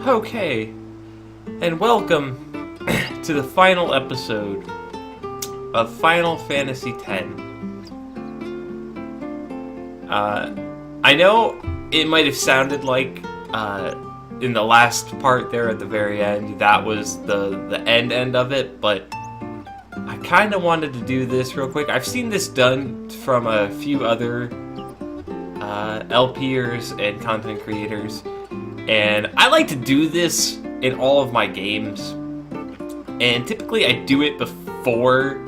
Okay, and welcome to the final episode of Final Fantasy X. I know it might have sounded like in the last part there at the very end, that was the end of it, but I kind of wanted to do this real quick. I've seen this done from a few other LPers and content creators, and I like to do this in all of my games, and typically I do it before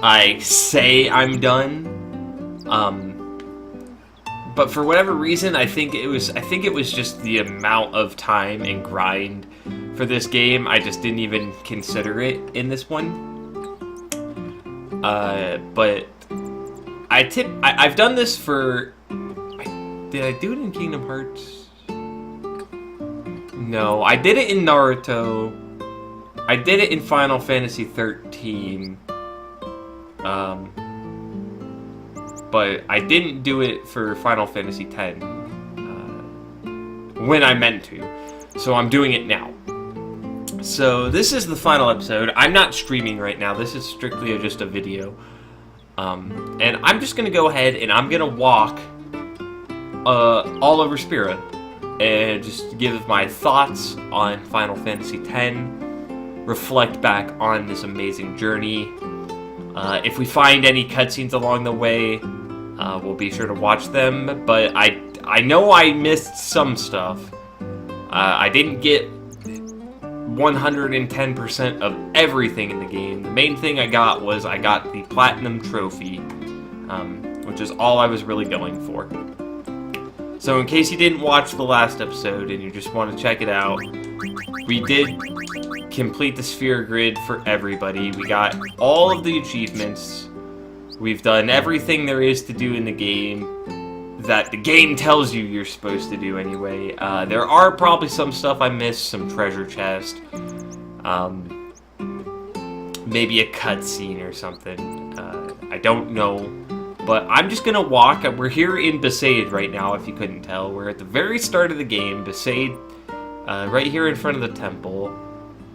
I say I'm done. But for whatever reason, I think it was just the amount of time and grind for this game. I just didn't even consider it in this one. But I've done this for. Did I do it in Kingdom Hearts? No, I did it in Naruto. I did it in Final Fantasy 13. But I didn't do it for Final Fantasy X when I meant to. So I'm doing it now. So this is the final episode. I'm not streaming right now. This is strictly just a video. And I'm just going to go ahead and I'm going to walk all over Spira and just give my thoughts on Final Fantasy X, reflect back on this amazing journey. If we find any cutscenes along the way, we'll be sure to watch them, but I know I missed some stuff. I didn't get 110% of everything in the game. The main thing I got the Platinum Trophy, which is all I was really going for. So in case you didn't watch the last episode and you just want to check it out, we did complete the Sphere Grid for everybody. We got all of the achievements. We've done everything there is to do in the game that the game tells you you're supposed to do anyway. There are probably some stuff I missed, some treasure chest, maybe a cutscene or something. I don't know. But I'm just gonna walk. We're here in Besaid right now, if you couldn't tell. We're at the very start of the game, Besaid, right here in front of the temple.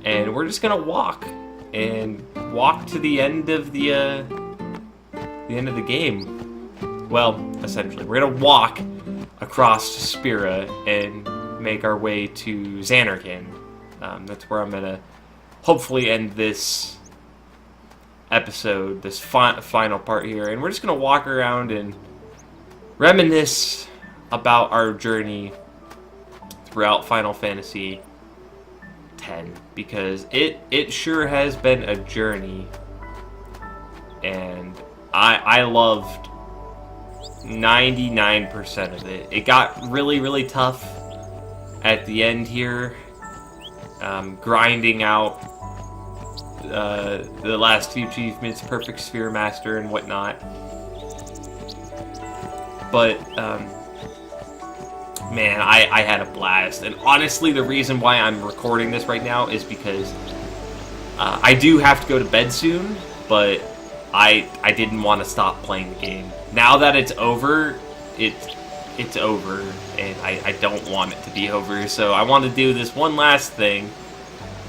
And we're just gonna walk to the end of the game. Well, essentially, we're gonna walk across Spira and make our way to Xanarkand. That's where I'm gonna hopefully end this episode, this final part here, and we're just gonna walk around and reminisce about our journey throughout Final Fantasy X, because it sure has been a journey, and I loved 99% of it. It got really, really tough at the end here, grinding out the last few achievements, Perfect Sphere Master and whatnot. But, man, I had a blast. And honestly, the reason why I'm recording this right now is because I do have to go to bed soon, but I didn't want to stop playing the game. Now that it's over, it's over, and I don't want it to be over, so I want to do this one last thing.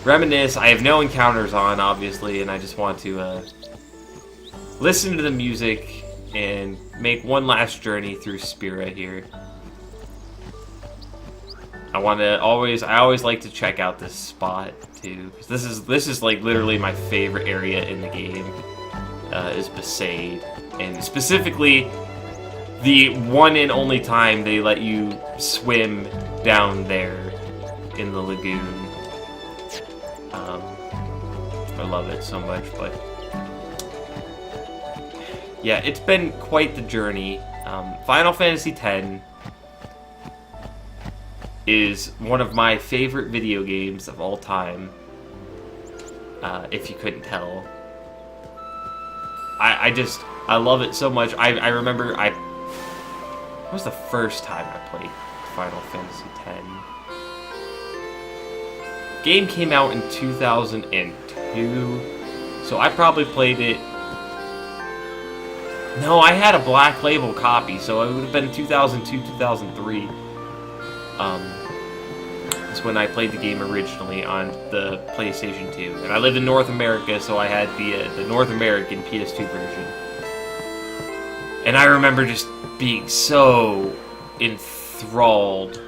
Reminisce. I have no encounters on, obviously, and I just want to listen to the music and make one last journey through Spira here. I always like to check out this spot too, because this is like literally my favorite area in the game, is Besaid, and specifically the one and only time they let you swim down there in the lagoon. I love it so much, but yeah, it's been quite the journey. Final Fantasy X is one of my favorite video games of all time, if you couldn't tell. I love it so much. I remember what was the first time I played Final Fantasy X? Game came out in 2002, so I probably played it. No, I had a Black Label copy, so it would have been 2002, 2003. It's when I played the game originally on the PlayStation 2. And I lived in North America, so I had the North American PS2 version. And I remember just being so enthralled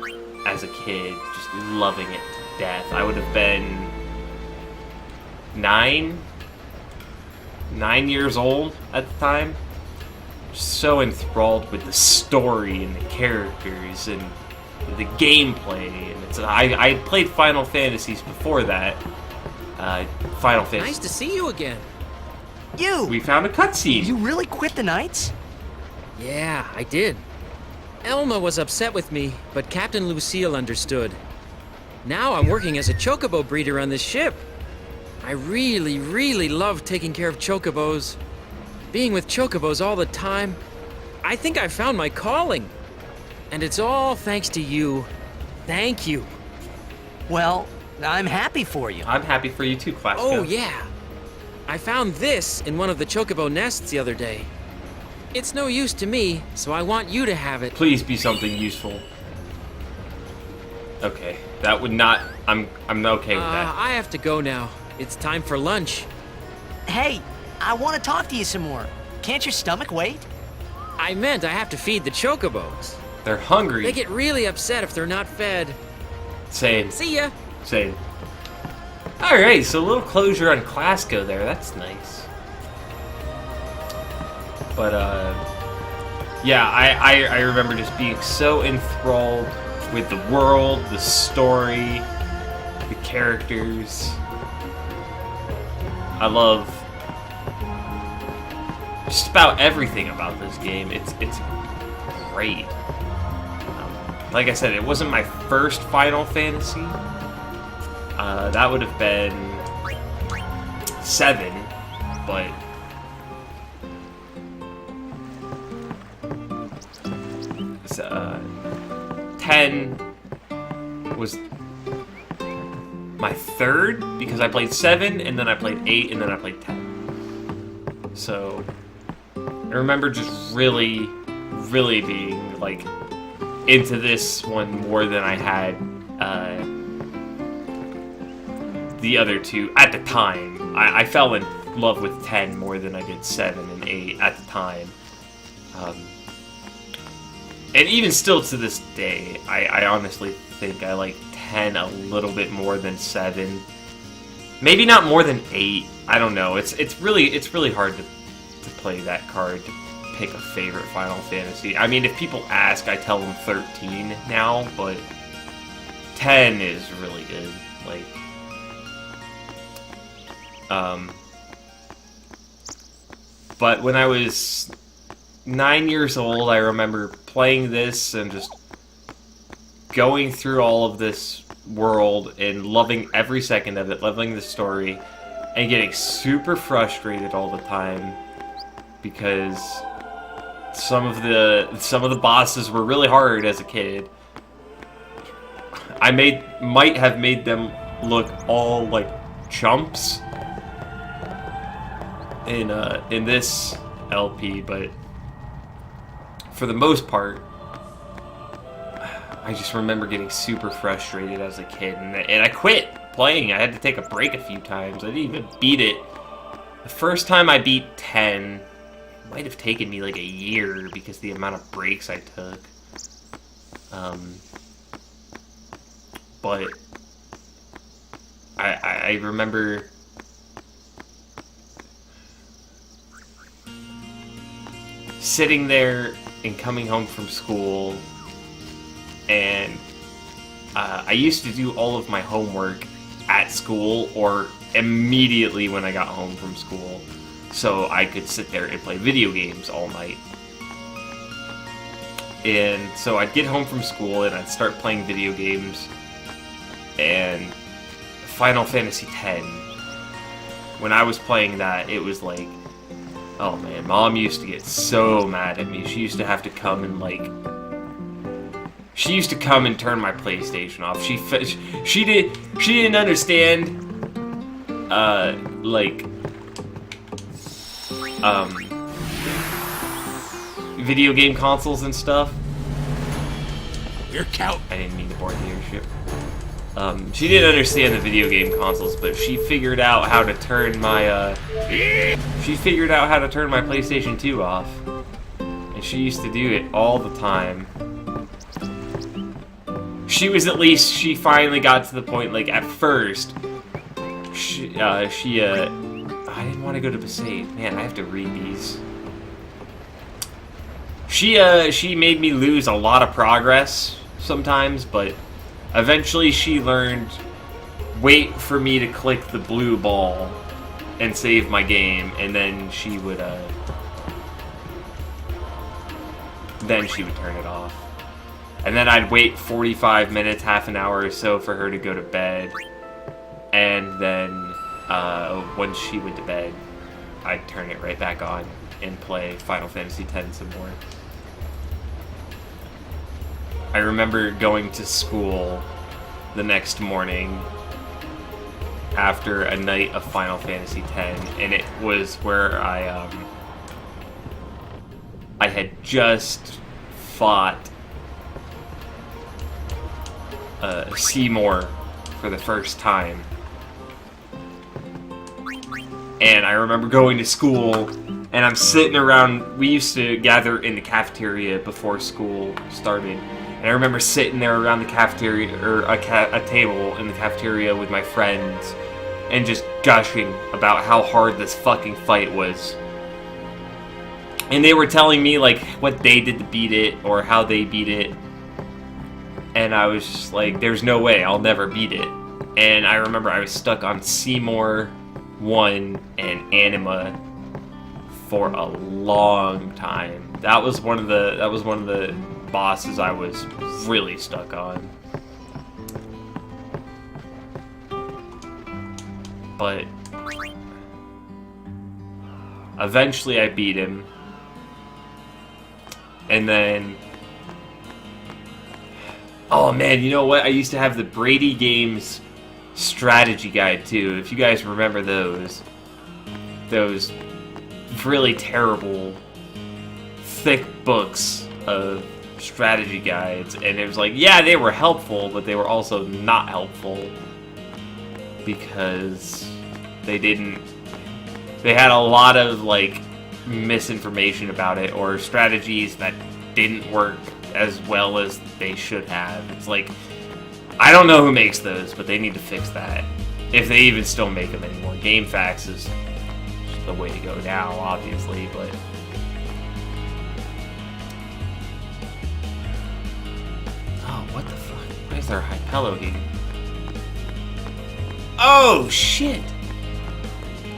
as a kid, just loving it to death. I would have been 9 years old at the time. So enthralled with the story and the characters and the gameplay. And I had played Final Fantasies before that. Final Fantasy. Nice to see you again. We found a cutscene. You really quit the Knights? Yeah, I did. Elma was upset with me, but Captain Lucille understood. Now I'm working as a chocobo breeder on this ship. I really, really love taking care of chocobos. Being with chocobos all the time, I think I found my calling. And it's all thanks to you. Thank you. Well, I'm happy for you. I'm happy for you too, Klaska. Oh, yeah. I found this in one of the chocobo nests the other day. It's no use to me, so I want you to have it. Please be something useful. Okay, that would not... I'm okay with that. I have to go now. It's time for lunch. Hey, I want to talk to you some more. Can't your stomach wait? I meant I have to feed the chocobos. They're hungry. They get really upset if they're not fed. Same. See ya. Same. Alright, so a little closure on Klasko there. That's nice. But, yeah, I remember just being so enthralled with the world, the story, the characters. I love just about everything about this game. It's great. Like I said, it wasn't my first Final Fantasy. That would have been 7, but 10 was my third, because I played 7, and then I played 8, and then I played 10. So I remember just really, really being like into this one more than I had the other two at the time. I fell in love with 10 more than I did 7 and 8 at the time. And even still to this day, I honestly think I like 10 a little bit more than 7. Maybe not more than 8. I don't know. It's really hard to play that card, to pick a favorite Final Fantasy. I mean, if people ask, I tell them 13 now, but 10 is really good. Like, but when I was 9 years old, I remember playing this and just going through all of this world and loving every second of it, loving the story, and getting super frustrated all the time because some of the bosses were really hard as a kid. I might have made them look all like chumps in this LP, but for the most part, I just remember getting super frustrated as a kid, and I quit playing. I had to take a break a few times. I didn't even beat it. The first time I beat 10 might have taken me like a year because the amount of breaks I took. But I remember sitting there and coming home from school, and I used to do all of my homework at school or immediately when I got home from school, so I could sit there and play video games all night. And so I'd get home from school and I'd start playing video games, and Final Fantasy X, when I was playing that, it was like, oh man, Mom used to get so mad at me. She used to have to come and she used to come and turn my PlayStation off. She didn't understand video game consoles and stuff. Your count. I didn't mean to board the airship. She didn't understand the video game consoles, but she figured out how to turn my, PlayStation 2 off. And she used to do it all the time. She finally got to the point, like, at first, I didn't want to go to Passaic. Man, I have to read these. She made me lose a lot of progress sometimes, but eventually she learned, wait for me to click the blue ball and save my game, and then she would turn it off. And then I'd wait 45 minutes, half an hour or so for her to go to bed. And then, once she went to bed, I'd turn it right back on and play Final Fantasy X some more. I remember going to school the next morning after a night of Final Fantasy X, and it was where I had just fought Seymour for the first time. And I remember going to school, and I'm sitting around. We used to gather in the cafeteria before school started. And I remember sitting there around the cafeteria, or a table in the cafeteria with my friends, and just gushing about how hard this fucking fight was. And they were telling me, like, what they did to beat it, or how they beat it. And I was just like, there's no way, I'll never beat it. And I remember I was stuck on Seymour 1 and Anima for a long time. That was one of the bosses I was really stuck on. But eventually I beat him. And then, oh man, you know what? I used to have the Brady Games strategy guide too. If you guys remember those really terrible, thick books of strategy guides, and it was like, yeah, they were helpful, but they were also not helpful because they had a lot of like misinformation about it, or strategies that didn't work as well as they should have. It's like, I don't know who makes those, but they need to fix that. If they even still make them anymore. GameFAQs is the way to go now, obviously, but oh, what the fuck? Why is there a Hypello here? Oh, shit!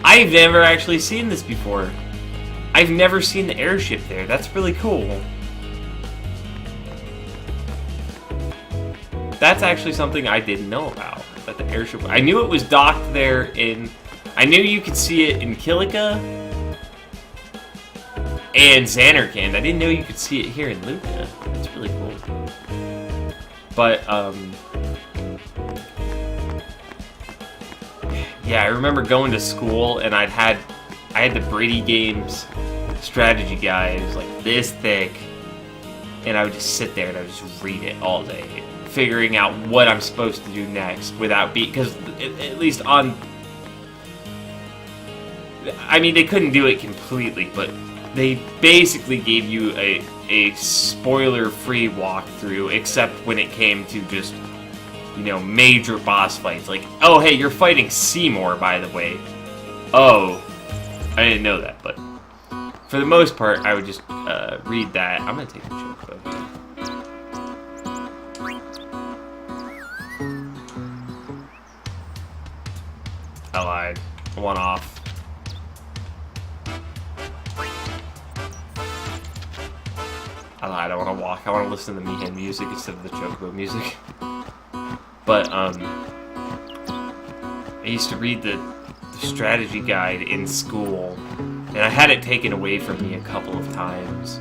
I've never actually seen this before. I've never seen the airship there. That's really cool. That's actually something I didn't know about. That the airship... I knew it was docked there in... I knew you could see it in Kilika and Xanarkand. I didn't know you could see it here in Luca. It's really cool. But, yeah, I remember going to school and I had the Brady Games strategy guide. It was like this thick. And I would just sit there and I would just read it all day, figuring out what I'm supposed to do next without because at least on... I mean, they couldn't do it completely, but they basically gave you a spoiler-free walkthrough, except when it came to just, you know, major boss fights. Like, oh, hey, you're fighting Seymour, by the way. Oh, I didn't know that, but for the most part, I would just read that. I'm gonna take a choke though. I lied. One off. I lied. I want to walk. I want to listen to the Mihan music instead of the Chocobo music. But, I used to read the strategy guide in school, and I had it taken away from me a couple of times.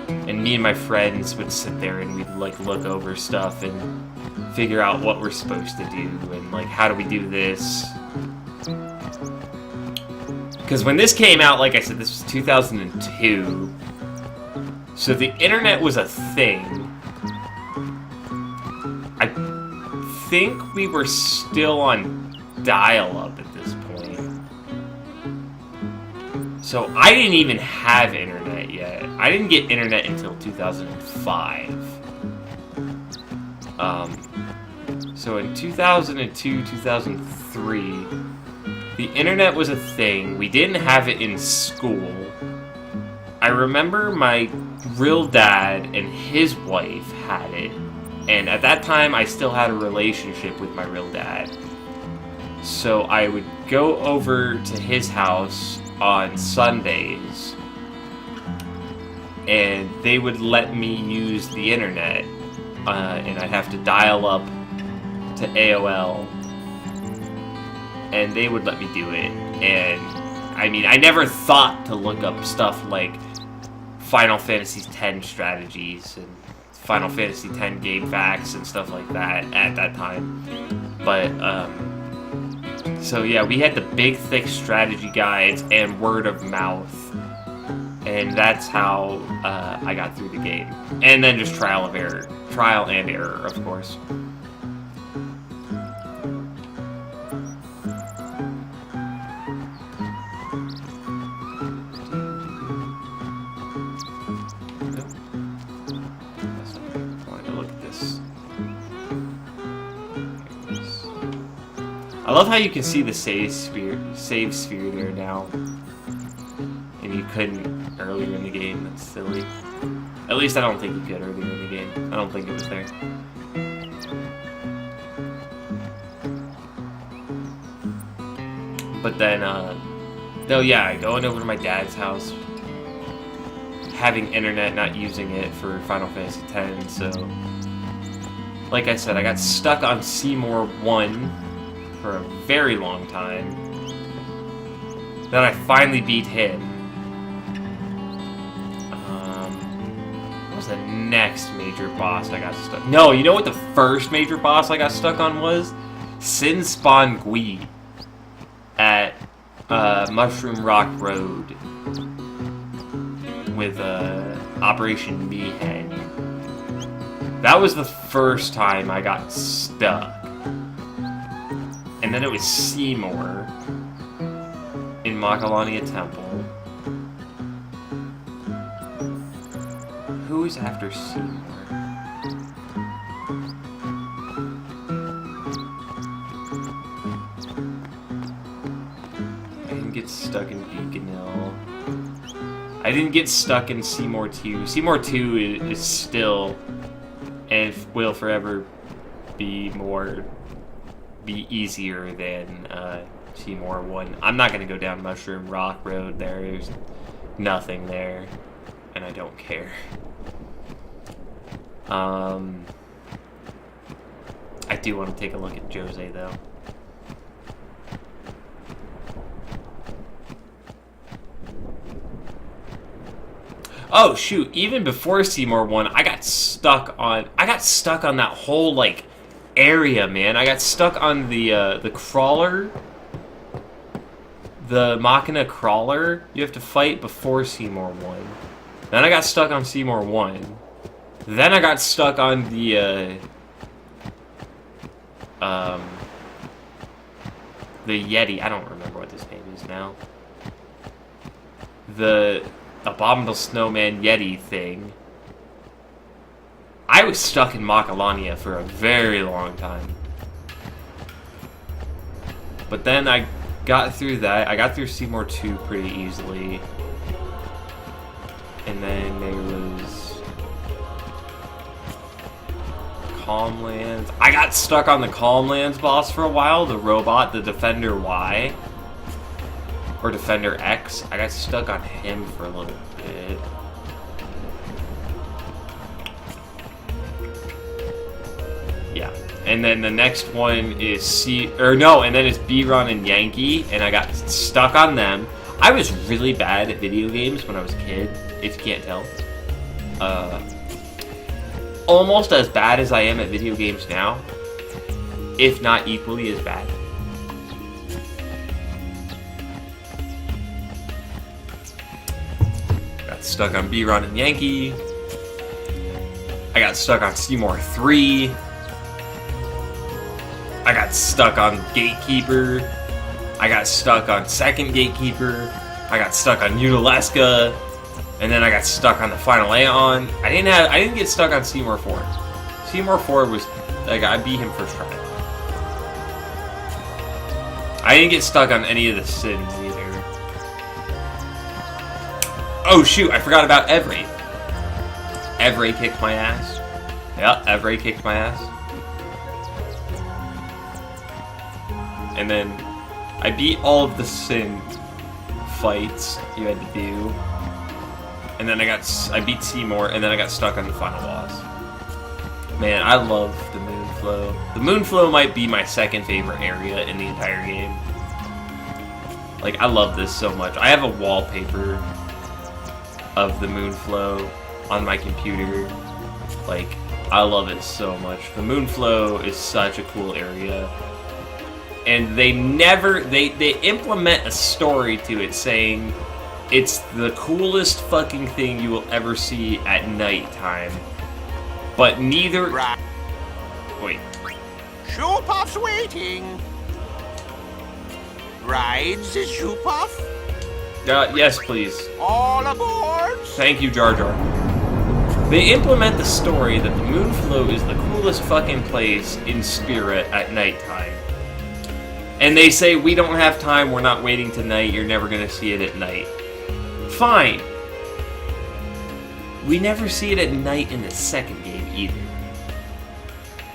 And me and my friends would sit there and we'd, like, look over stuff and figure out what we're supposed to do and, like, how do we do this? Because when this came out, like I said, this was 2002. So the internet was a thing. I think we were still on dial-up at this point. So I didn't even have internet yet. I didn't get internet until 2005. So in 2002, 2003, the internet was a thing. We didn't have it in school. I remember my real dad and his wife had it. And at that time, I still had a relationship with my real dad. So I would go over to his house on Sundays, and they would let me use the internet, and I'd have to dial up to AOL, and they would let me do it. And I mean, I never thought to look up stuff like Final Fantasy X strategies and Final Fantasy X game facts and stuff like that at that time. But so yeah, we had the big thick strategy guides and word of mouth, and that's how I got through the game. And then just trial and error, of course. I love how you can see the save sphere there now, and you couldn't earlier in the game. That's silly. At least I don't think you could earlier in the game. I don't think it was there. But then, no, yeah, going over to my dad's house, having internet, not using it for Final Fantasy X. So, like I said, I got stuck on Seymour 1. For a very long time. Then I finally beat him. What was the next major boss I got stuck? No, you know what the first major boss I got stuck on was? Sin Spawn Gui at Mushroom Rock Road with Operation Meathead. That was the first time I got stuck. And then it was Seymour in Macalania Temple. Who is after Seymour? I didn't get stuck in Beacon Hill. I didn't get stuck in Seymour 2. Seymour 2 is still, and will forever be easier than Seymour 1. I'm not going to go down Mushroom Rock Road. There's nothing there, and I don't care. I do want to take a look at Jose, though. Oh, shoot. Even before Seymour 1, I got stuck on that whole, like, area, man. I got stuck on the crawler, the Machina crawler. You have to fight before Seymour 1. Then I got stuck on Seymour 1. Then I got stuck on the Yeti. I don't remember what this name is now. The Abominable Snowman Yeti thing. I was stuck in Macalania for a very long time. But then I got through that. I got through Seymour 2 pretty easily. And then there was Calmlands. I got stuck on the Calmlands boss for a while. The robot, the Defender Y. Or Defender X. I got stuck on him for a little bit. Yeah, and then the next one is and then it's B-Ron and Yankee, and I got stuck on them. I was really bad at video games when I was a kid, if you can't tell. Almost as bad as I am at video games now, if not equally as bad. Got stuck on B-Ron and Yankee. I got stuck on Seymour 3. got stuck on Gatekeeper. I got stuck on Second Gatekeeper. I got stuck on Unalesca. And then I got stuck on the final Aeon. I didn't get stuck on Seymour Ford. Seymour Ford was like, I beat him first try. I didn't get stuck on any of the Sins either. Oh shoot, I forgot about Evray. Evray kicked my ass. Yep, Evray kicked my ass. And then I beat all of the Sin fights you had to do. And then I beat Seymour, and then I got stuck on the final boss. Man, I love the Moonflow. The Moonflow might be my second favorite area in the entire game. Like, I love this so much. I have a wallpaper of the Moonflow on my computer. Like, I love it so much. The Moonflow is such a cool area. And they implement a story to it saying it's the coolest fucking thing you will ever see at nighttime. But neither... Right. Wait. Shoepuff's waiting. Rides is Shoepuff? Yes, please. All aboard? Thank you, Jar Jar. They implement the story that the Moonflow is the coolest fucking place in Spira at nighttime. And they say, we don't have time, we're not waiting tonight, you're never gonna see it at night. Fine. We never see it at night in the second game either.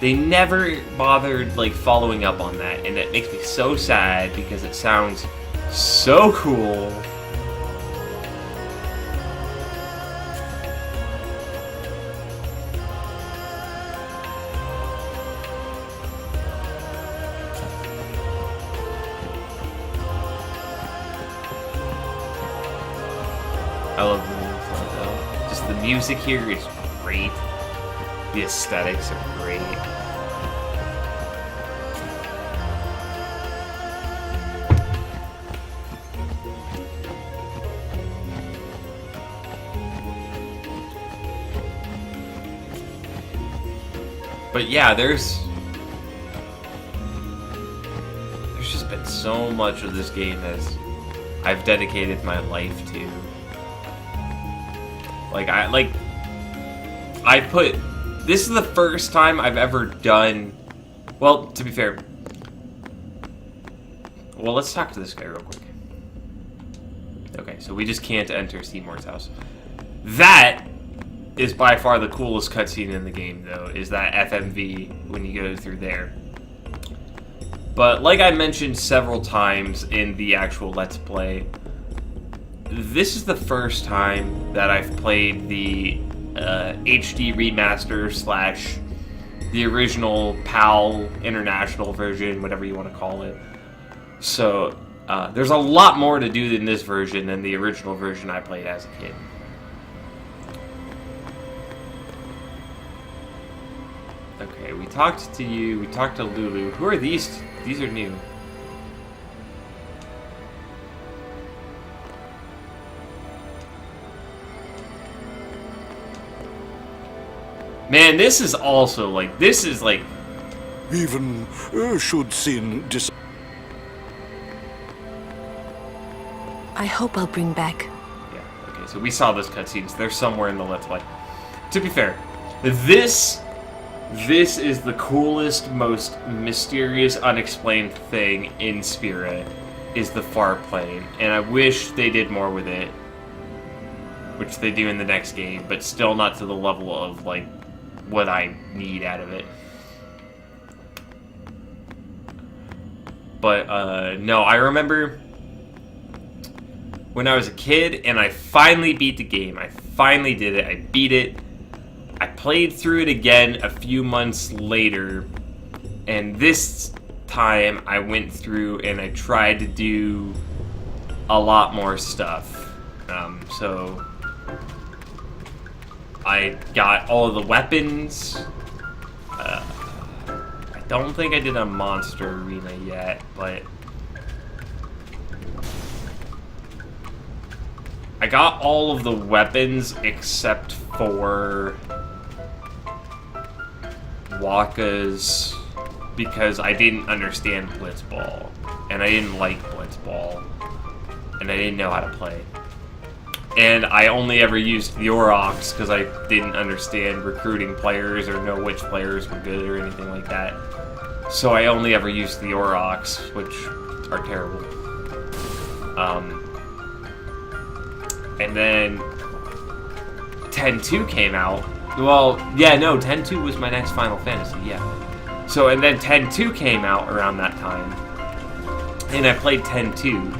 They never bothered, like, following up on that, and that makes me so sad because it sounds so cool. I love the Moonflow though. Just the music here is great. The aesthetics are great. But yeah, there's just been so much of this game as I've dedicated my life to. This is the first time I've ever done, well, to be fair, well, let's talk to this guy real quick. Okay, so we just can't enter Seymour's house. That is by far the coolest cutscene in the game, though, is that FMV when you go through there. But like I mentioned several times in the actual Let's Play, this is the first time that I've played the HD remaster / the original PAL International version, whatever you want to call it. So there's a lot more to do in this version than the original version I played as a kid. Okay, we talked to you, we talked to Lulu. Who are these? These are new. Man, this is also like, Even should sin dis... I hope I'll bring back. Yeah, okay, so we saw those cutscenes. They're somewhere in the Let's Play. To be fair, this is the coolest, most mysterious, unexplained thing in Spira, is the far plane. And I wish they did more with it, which they do in the next game, but still not to the level of, like, what I need out of it. But, no, I remember when I was a kid and I finally beat the game. I finally did it. I beat it. I played through it again a few months later, and this time I went through and I tried to do a lot more stuff. So I got all of the weapons. I don't think I did a monster arena yet, but I got all of the weapons except for Wakka's because I didn't understand Blitzball, and I didn't like Blitzball, and I didn't know how to play. And I only ever used the Aurochs because I didn't understand recruiting players or know which players were good or anything like that. So I only ever used the Aurochs, which are terrible. And then 10-2 came out. Well, yeah, no, 10-2 was my next Final Fantasy, yeah. So, and then 10-2 came out around that time. And I played 10-2.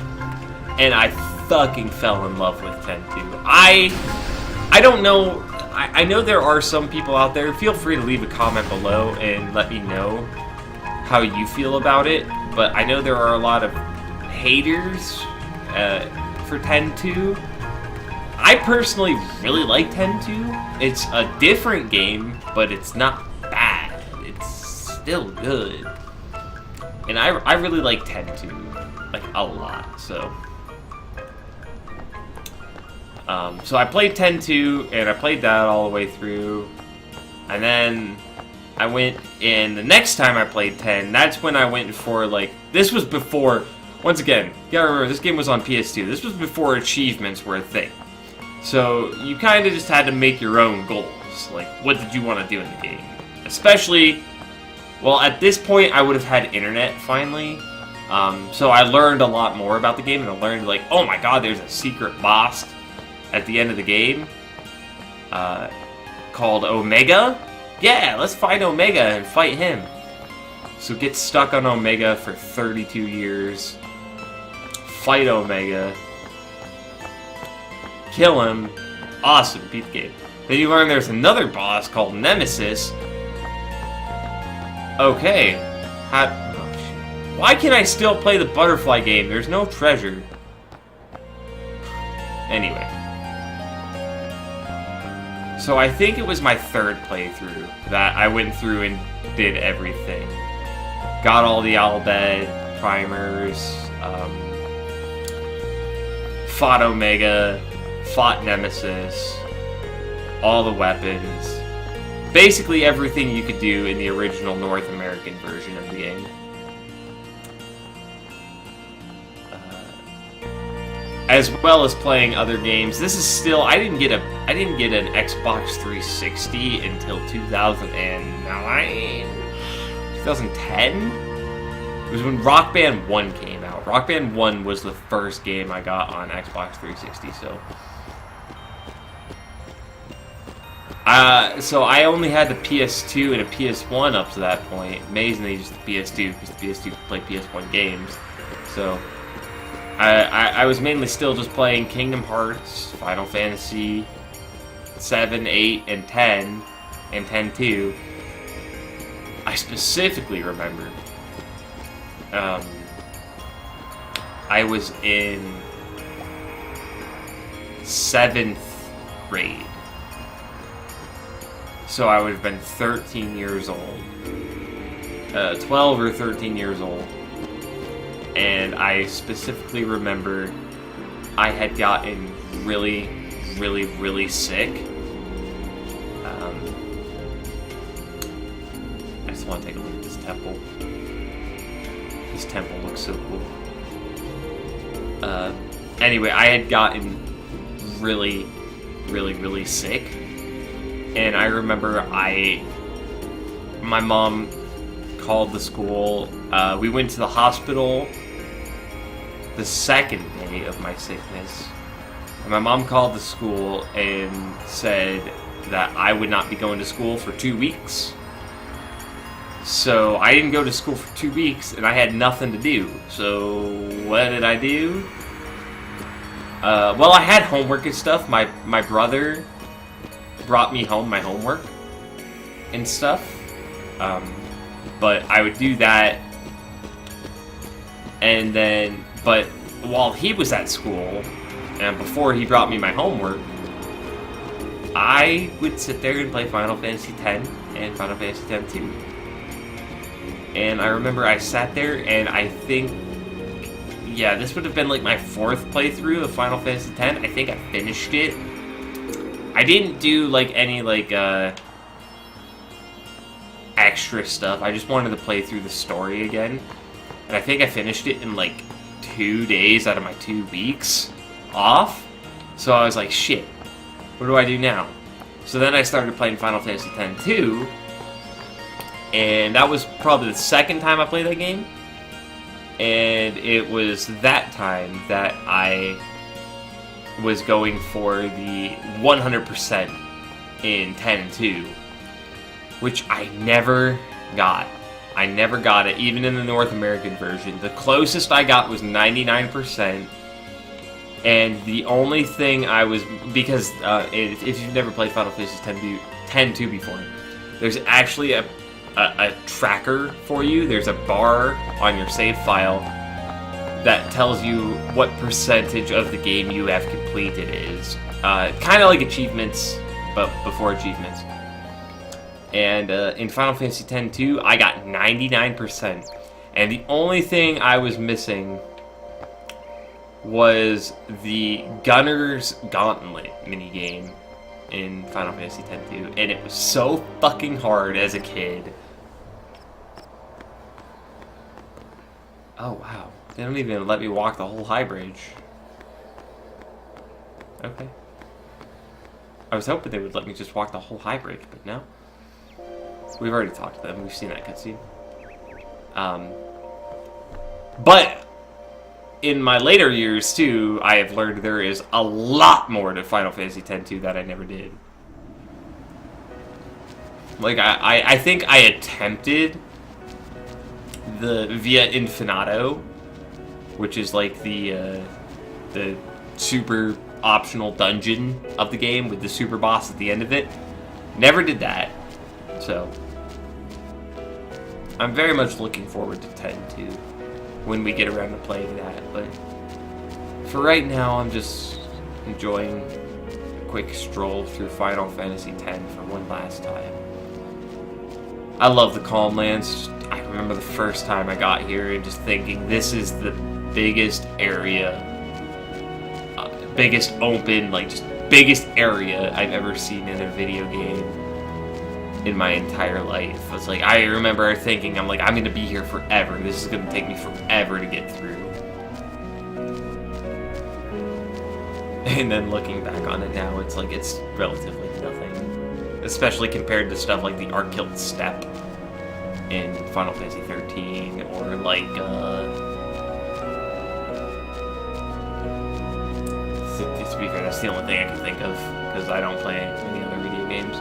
And I fucking fell in love with 10-2. I don't know. I know there are some people out there. Feel free to leave a comment below and let me know how you feel about it. But I know there are a lot of haters for 10-2. I personally really like 10-2. It's a different game, but it's not bad. It's still good. And I really like 10-2, like a lot, so. So I played 10-2, and I played that all the way through. And then I went, and the next time I played 10, that's when I went for, like, this was before, once again, you gotta remember, this game was on PS2. This was before achievements were a thing. So you kind of just had to make your own goals. Like, what did you want to do in the game? Especially, well, at this point, I would have had internet, finally. So I learned a lot more about the game, and I learned, like, oh my god, there's a secret boss at the end of the game called Omega. Yeah, let's find Omega and fight him. So get stuck on Omega for 32 years. Fight Omega. Kill him. Awesome, beat the game. Then you learn there's another boss called Nemesis. Okay. Why can I still play the butterfly game? There's no treasure. Anyway. So I think it was my third playthrough that I went through and did everything. Got all the Albed primers, fought Omega, fought Nemesis, all the weapons. Basically everything you could do in the original North American version of the game. As well as playing other games. This is still, I didn't get an Xbox 360 until 2009, 2010. It was when Rock Band 1 came out. Rock Band 1 was the first game I got on Xbox 360, so. So I only had the PS2 and a PS1 up to that point. Amazingly, just the PS2, because the PS2 could play PS1 games. So. I was mainly still just playing Kingdom Hearts, Final Fantasy 7, 8, and 10, and 10-2. I specifically remember I was in 7th grade. So I would have been 13 years old. 12 or 13 years old. And I specifically remember I had gotten really, really, really sick. I just want to take a look at this temple. This temple looks so cool. Anyway, I had gotten really, really, really sick. And I remember my mom called the school. We went to the hospital the second day of my sickness. And my mom called the school and said that I would not be going to school for 2 weeks. So I didn't go to school for 2 weeks, and I had nothing to do. So what did I do? Well, I had homework and stuff. My brother brought me home my homework and stuff. But I would do that, and then, but while he was at school, and before he brought me my homework, I would sit there and play Final Fantasy X and Final Fantasy X-2. And I remember I sat there, and I think, yeah, this would have been like my 4th playthrough of Final Fantasy X. I think I finished it. I didn't do like any like extra stuff. I just wanted to play through the story again. And I think I finished it in like 2 days out of my 2 weeks off. So I was like, shit, what do I do now? So then I started playing Final Fantasy X-2. And that was probably the second time I played that game. And it was that time that I was going for the 100% in 10-2, which I never got. I never got it, even in the North American version. The closest I got was 99%, and the only thing I was, because if you've never played Final Fantasy X-2 before, there's actually a tracker for you. There's a bar on your save file that tells you what percentage of the game you have completed is. Kind of like achievements, but before achievements. And in Final Fantasy X-2, I got 99%. And the only thing I was missing was the Gunner's Gauntlet minigame in Final Fantasy X-2. And it was so fucking hard as a kid. Oh, wow. They don't even let me walk the whole high bridge. Okay. I was hoping they would let me just walk the whole high bridge, but no. We've already talked to them. We've seen that cutscene. But in my later years, too, I have learned there is a lot more to Final Fantasy X-2 that I never did. Like, I think I attempted the Via Infinato, which is like the super optional dungeon of the game with the super boss at the end of it. Never did that. So I'm very much looking forward to 10-2 when we get around to playing that, but for right now I'm just enjoying a quick stroll through Final Fantasy X for one last time. I love the Calm Lands. I remember the first time I got here and just thinking this is the biggest area, biggest open, like just biggest area I've ever seen in a video game in my entire life. I was like, I remember thinking, I'm like, I'm gonna be here forever. This is gonna take me forever to get through. And then looking back on it now, it's like it's relatively nothing, especially compared to stuff like the Ark-Killed Steppe in Final Fantasy 13, or like to be fair, that's the only thing I can think of because I don't play any other video games.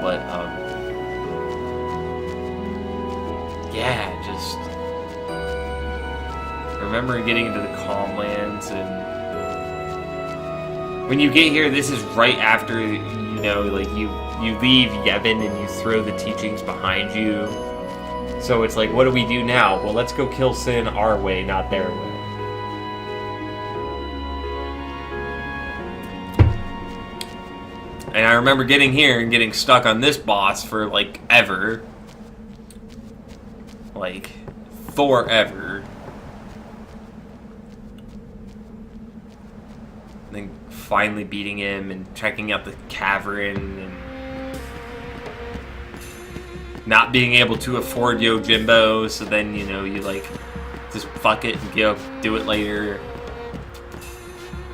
But yeah, just remember getting into the Calm Lands, and when you get here, this is right after, you know, like you leave Yevon and you throw the teachings behind you. So it's like, what do we do now? Well, let's go kill Sin our way, not their way. And I remember getting here and getting stuck on this boss for, like, ever. Like, forever. And then finally beating him and checking out the cavern and not being able to afford Yojimbo, so then, you know, you, like, just fuck it and go do it later.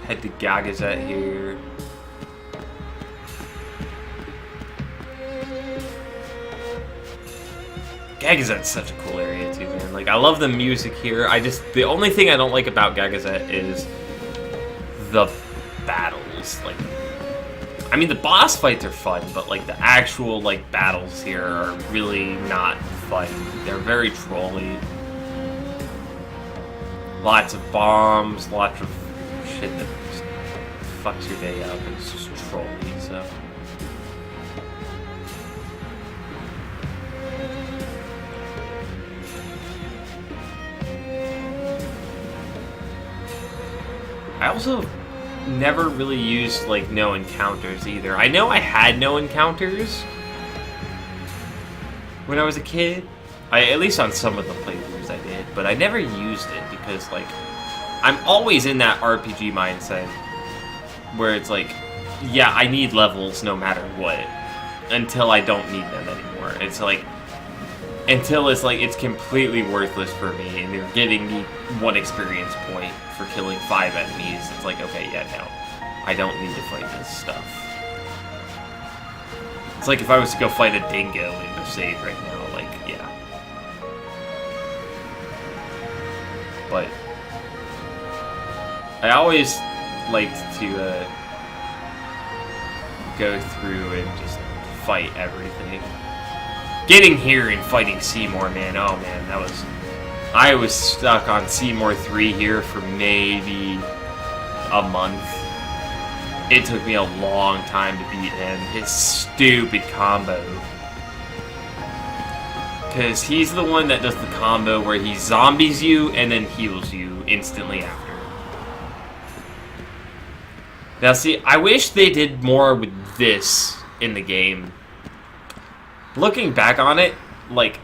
Head to Gagazet here. Gagazet's such a cool area too, man. Like, I love the music here. The only thing I don't like about Gagazet is the battles. Like, I mean, the boss fights are fun, but, like, the actual, like, battles here are really not fun. They're very trolly. Lots of bombs, lots of shit that just fucks your day up, and it's just trolly, so. I also never really used, like, no encounters either. I know I had no encounters when I was a kid. At least on some of the playthroughs I did, but I never used it because, like, I'm always in that RPG mindset where it's like, yeah, I need levels no matter what. until I don't need them anymore. It's like, until it's like, it's completely worthless for me, and they're giving me 1 experience point for killing 5 enemies. It's like, okay, yeah, no. I don't need to fight this stuff. It's like if I was to go fight a dingo in the save right now, like, yeah. But I always liked to go through and just fight everything. Getting here and fighting Seymour, man, oh man, that was... I was stuck on Seymour 3 here for maybe a month. It took me a long time to beat him. His stupid combo. Because he's the one that does the combo where he zombies you and then heals you instantly after. Now see, I wish they did more with this in the game. Looking back on it, like...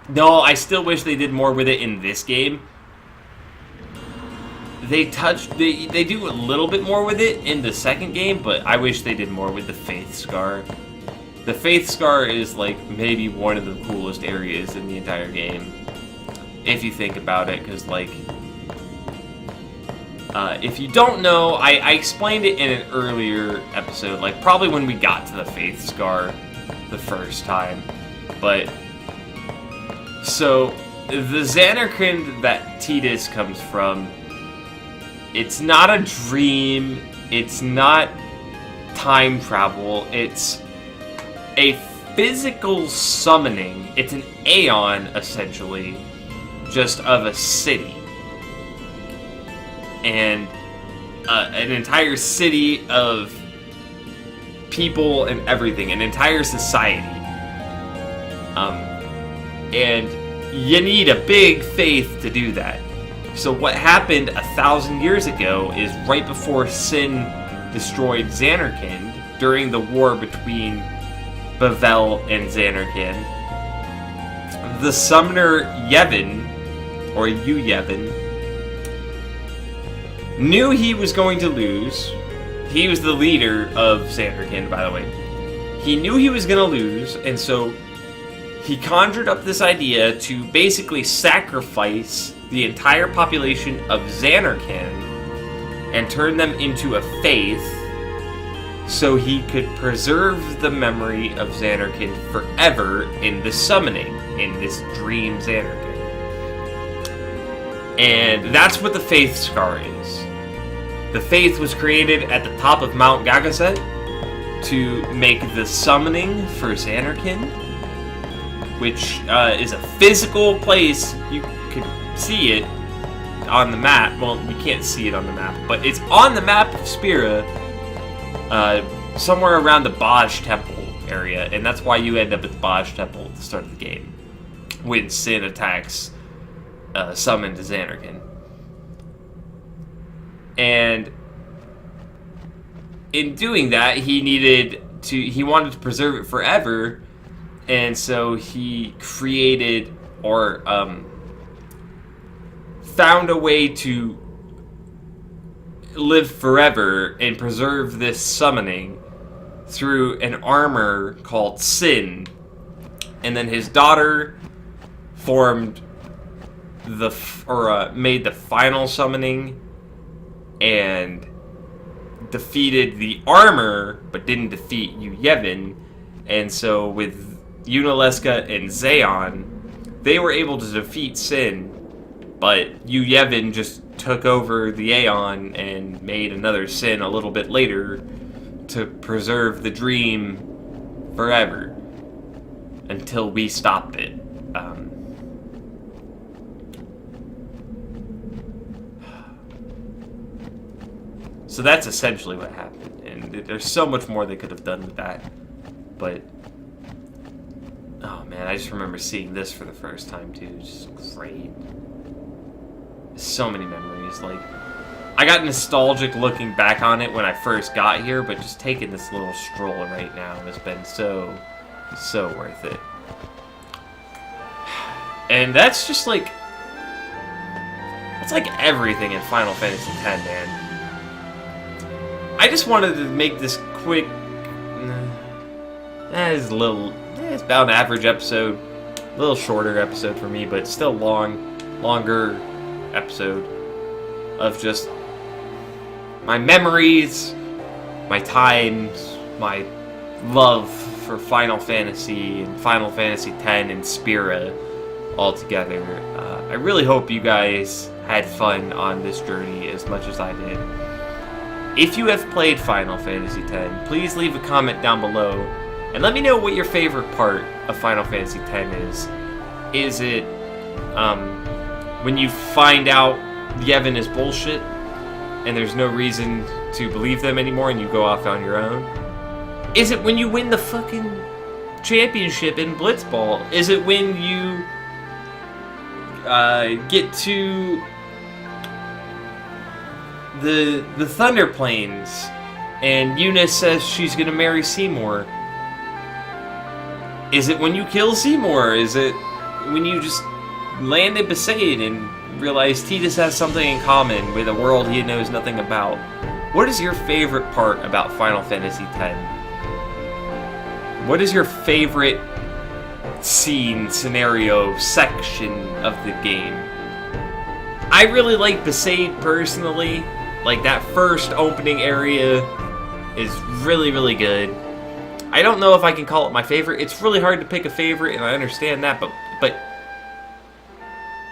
No, I still wish they did more with it in this game. They do a little bit more with it in the second game, but I wish they did more with the Faith Scar. The Faith Scar is like maybe one of the coolest areas in the entire game, if you think about it, because like, if you don't know, I explained it in an earlier episode, like probably when we got to the Faith Scar the first time, but so the Xanarkand that Tidus comes from, it's not a dream, it's not time travel, it's a physical summoning. It's an Aeon, essentially, just of a city. And an entire city of people and everything, an entire society. And you need a big faith to do that. So what happened 1,000 years ago is right before Sin destroyed Xanarkand, during the war between Bavel and Xanarkand, the summoner Yevon, or Yevon, knew he was going to lose. He was the leader of Xanarkand, by the way. He knew he was going to lose, and so he conjured up this idea to basically sacrifice the entire population of Xanarkand and turn them into a faith so he could preserve the memory of Xanarkand forever in the summoning, in this dream Xanarkand. And that's what the Faith Scar is. The Faith was created at the top of Mount Gagaset to make the summoning for Xanarkand, which is a physical place. You could see it on the map. Well, you can't see it on the map, but it's on the map of Spira, somewhere around the Baj Temple area, and that's why you end up at the Baj Temple at the start of the game, when Sin attacks summoned Xanarkand. And in doing that, he wanted to preserve it forever, and so he created, or found a way to live forever and preserve this summoning through an armor called Sin. And then his daughter formed made the final summoning and defeated the armor, but didn't defeat Yevon. And so with Yunalesca and Zayon, they were able to defeat Sin, but Yevon just took over the Aeon and made another Sin a little bit later to preserve the dream forever until we stopped it. So that's essentially what happened, and there's so much more they could have done with that, but oh man, I just remember seeing this for the first time too. Just great. So many memories. Like, I got nostalgic looking back on it when I first got here, but just taking this little stroll right now has been so worth it. And that's just like, that's like everything in Final Fantasy X, man. I just wanted to make this quick It's a little, it's about an average episode. A little shorter episode for me, but still longer episode of just my memories, my times, my love for Final Fantasy and Final Fantasy X and Spira all together. I really hope you guys had fun on this journey as much as I did. If you have played Final Fantasy X, please leave a comment down below and let me know what your favorite part of Final Fantasy X is. Is it when you find out Yevon is bullshit and there's no reason to believe them anymore and you go off on your own? Is it when you win the fucking championship in Blitzball? Is it when you get to the Thunder Plains and Eunice says she's gonna marry Seymour? Is it when you kill Seymour? Is it when you just land in Besaid and realize Tidus has something in common with a world he knows nothing about? What is your favorite part about Final Fantasy X? What is your favorite scene, scenario, section of the game? I really like Besaid personally. Like, that first opening area is really, really good. I don't know if I can call it my favorite. It's really hard to pick a favorite, and I understand that, but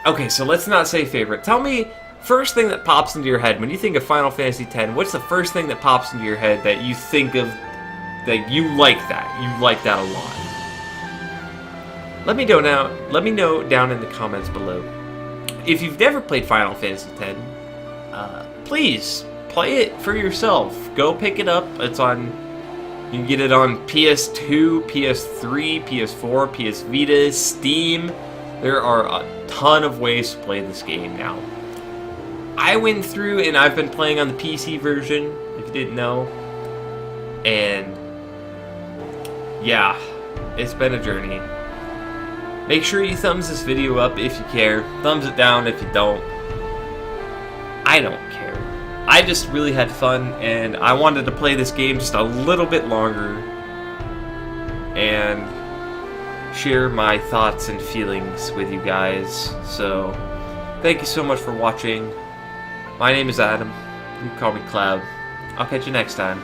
okay, so let's not say favorite. Tell me, first thing that pops into your head when you think of Final Fantasy X, what's the first thing that pops into your head that you think of, that you like that? You like that a lot. Let me know now. Let me know down in the comments below. If you've never played Final Fantasy X, please play it for yourself. Go pick it up. It's on. You can get it on PS2, PS3, PS4, PS Vita, Steam. There are a ton of ways to play this game now. I went through and I've been playing on the PC version, if you didn't know. And yeah, it's been a journey. Make sure you thumbs this video up if you care. Thumbs it down if you don't. I don't care. I just really had fun, and I wanted to play this game just a little bit longer and share my thoughts and feelings with you guys. So, thank you so much for watching. My name is Adam. You can call me Cloud. I'll catch you next time.